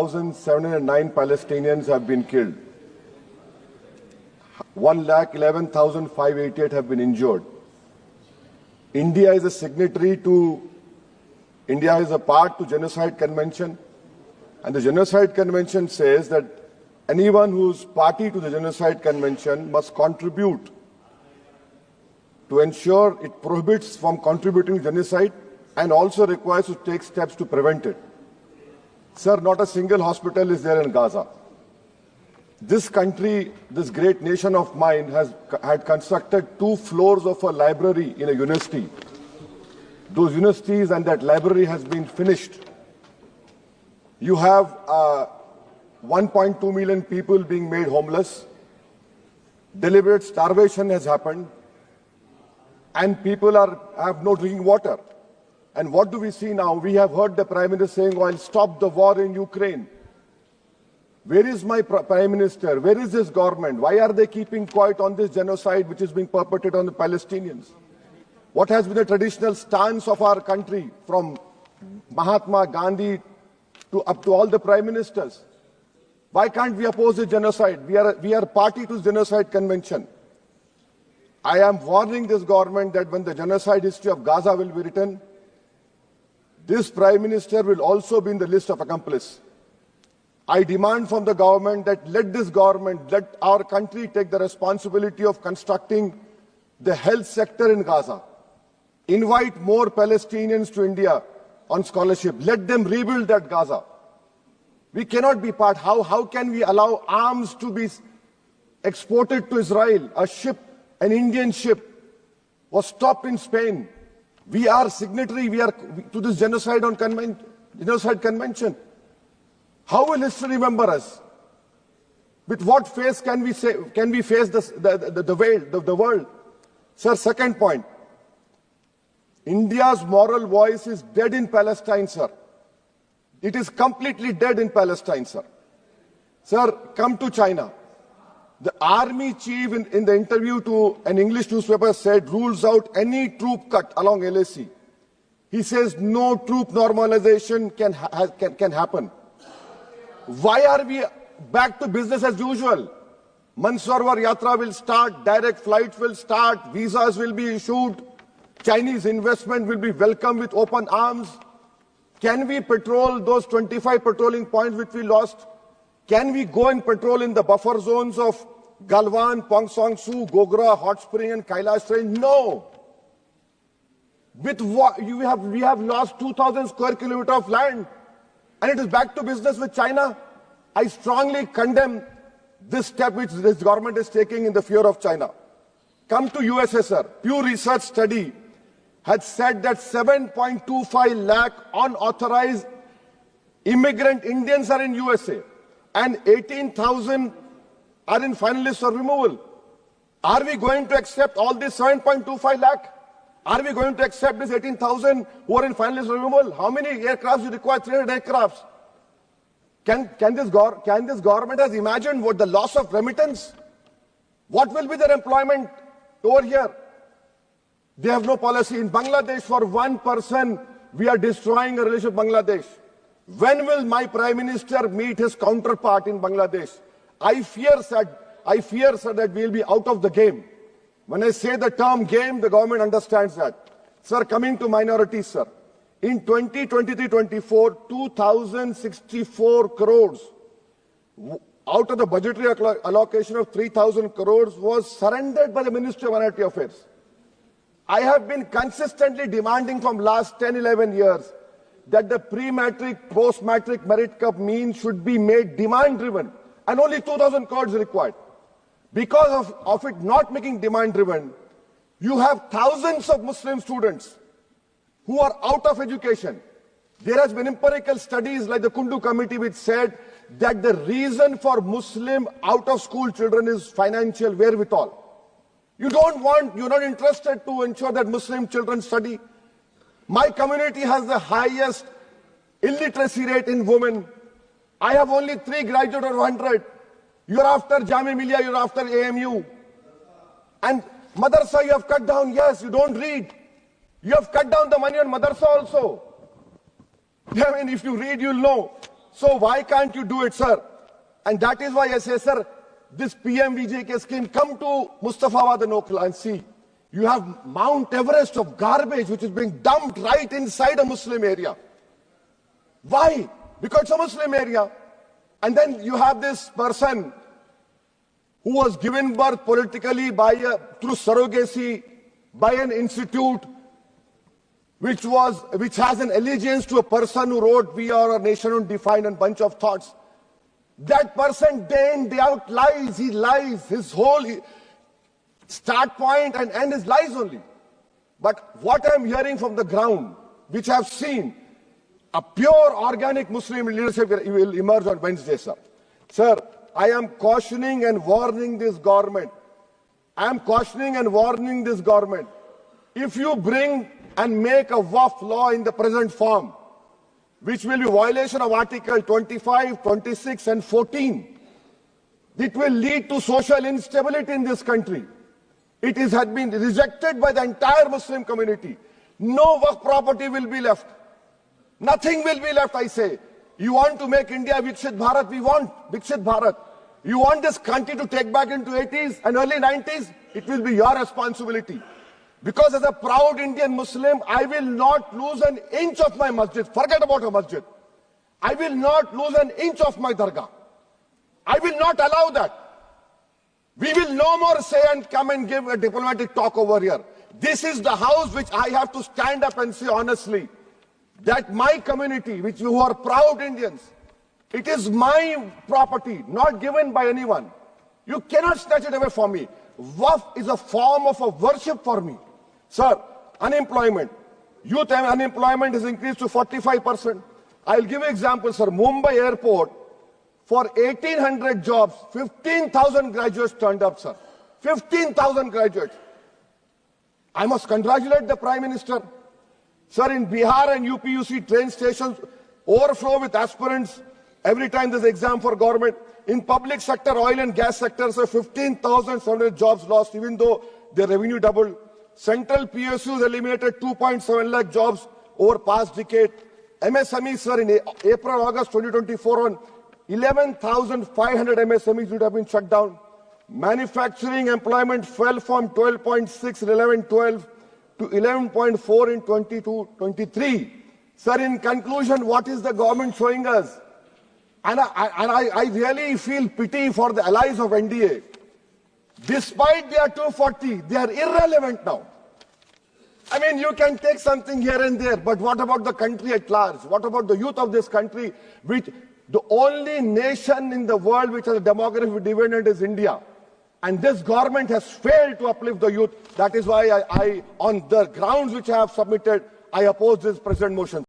1,709 Palestinians have been killed. 1,11,588 have been injured. India is a signatory to, India is a part to Genocide Convention, and the Genocide Convention says that anyone who's party to the Genocide Convention must contribute to ensure it prohibits from contributing to genocide and also requires to take steps to prevent it. Sir, not a single hospital is there in Gaza. This country, this great nation of mine, had constructed 2 floors of a library in a university. Those universities and that library has been finished. You have 1.2 million people being made homeless. Deliberate starvation has happened. And people have no drinking water. And what do we see now? We have heard the Prime Minister saying, "I'll stop the war in Ukraine." Where is my Prime Minister? Where is this government? Why are they keeping quiet on this genocide which is being perpetrated on the Palestinians? What has been the traditional stance of our country, from Mahatma Gandhi up to all the Prime Ministers? Why can't we oppose the genocide? We are party to the Genocide Convention. I am warning this government that when the genocide history of Gaza will be written, this Prime Minister will also be in the list of accomplices. I demand from the government that let our country take the responsibility of constructing the health sector in Gaza. Invite more Palestinians to India on scholarship. Let them rebuild that Gaza. We cannot be part. How can we allow arms to be exported to Israel? An Indian ship was stopped in Spain. We are signatory to this genocide convention. How will history remember us? With what face can we face the world? Sir, second point. India's moral voice is dead in Palestine, sir. It is completely dead in Palestine, sir. Sir, come to China. The army chief in the interview to an English newspaper said rules out any troop cut along LAC. He says no troop normalization can happen. Why are we back to business as usual? Mansarovar Yatra will start, direct flights will start, visas will be issued, Chinese investment will be welcomed with open arms. Can we patrol those 25 patrolling points which we lost? Can we go and patrol in the buffer zones of Galwan, Pong Song Su, Gogra, Hot Spring and Kailash Range? No. With what we have lost 2,000 square kilometers of land, and it is back to business with China. I strongly condemn this step which this government is taking in the fear of China. Come to USSR. Pew Research study had said that 7.25 lakh unauthorized immigrant Indians are in USA, and 18,000 are in final list for removal. Are we going to accept all this 7.25 lakh? Are we going to accept this 18,000 who are in final list for removal? How many aircrafts you require? 300 aircrafts. Can this government has imagined what the loss of remittance? What will be their employment over here? They have no policy. In Bangladesh, for one person, we are destroying a relationship with Bangladesh. When will my Prime Minister meet his counterpart in Bangladesh? I fear, sir, that we will be out of the game. When I say the term game, the government understands that. Sir, coming to minorities, sir. In 2023-24, 2,064 crores out of the budgetary allocation of 3,000 crores was surrendered by the Ministry of Minority Affairs. I have been consistently demanding from last 10-11 years that the pre-matric, post-matric merit cup mean should be made demand-driven, and only 2,000 crores required. Because of it not making demand-driven, you have thousands of Muslim students who are out of education. There has been empirical studies like the Kundu Committee which said that the reason for Muslim out-of-school children is financial wherewithal. You're not interested to ensure that Muslim children study. My community has the highest illiteracy rate in women. I have only 3 graduates out of 100. You're after Jamia Millia, you're after AMU. And madrasa you have cut down. Yes, you don't read. You have cut down the money on madrasa also. I mean, if you read, you'll know. So why can't you do it, sir? And that is why I say, sir, this PMVJK scheme, come to Mustafabad and Okla and see. You have Mount Everest of garbage which is being dumped right inside a Muslim area. Why? Because it's a Muslim area. And then you have this person who was given birth politically through surrogacy by an institute which has an allegiance to a person who wrote "We Are a Nation Undefined" and bunch of thoughts. That person day in, day out lies. He lies. His whole start point and end is lies only. But what I'm hearing from the ground, which I've seen, a pure organic Muslim leadership will emerge on Wednesday, sir. Sir, I am cautioning and warning this government. I am cautioning and warning this government. If you bring and make a Waqf law in the present form, which will be violation of Article 25, 26 and 14, it will lead to social instability in this country. It has been rejected by the entire Muslim community. No Waqf property will be left. Nothing will be left, I say. You want to make India Viksit Bharat? We want Viksit Bharat. You want this country to take back into 80s and early 90s? It will be your responsibility. Because as a proud Indian Muslim, I will not lose an inch of my masjid. Forget about a masjid. I will not lose an inch of my dargah. I will not allow that. We will no more say and come and give a diplomatic talk over here. This is the house which I have to stand up and say honestly that my community, who are proud Indians, it is my property, not given by anyone. You cannot snatch it away from me. Waqf is a form of a worship for me. Sir, unemployment. Youth unemployment has increased to 45%. I'll give you examples, sir. Mumbai airport, for 1,800 jobs, 15,000 graduates turned up, sir. 15,000 graduates. I must congratulate the Prime Minister. Sir, in Bihar and UP, you see train stations overflow with aspirants every time there's an exam for government. In public sector, oil and gas sector, so 15,700 jobs lost, even though their revenue doubled. Central PSUs eliminated 2.7 lakh jobs over past decade. MSMEs, sir, in April, August 2024, on 11,500 MSMEs would have been shut down. Manufacturing employment fell from 12.6 in 11-12 to 11.4 in 22-23. Sir, in conclusion, what is the government showing us? And I really feel pity for the allies of NDA. Despite their 240, they are irrelevant now. I mean, you can take something here and there, but what about the country at large? What about the youth of this country, which the only nation in the world which has a demographic dividend is India. And this government has failed to uplift the youth. That is why I on the grounds which I have submitted, I oppose this present motion.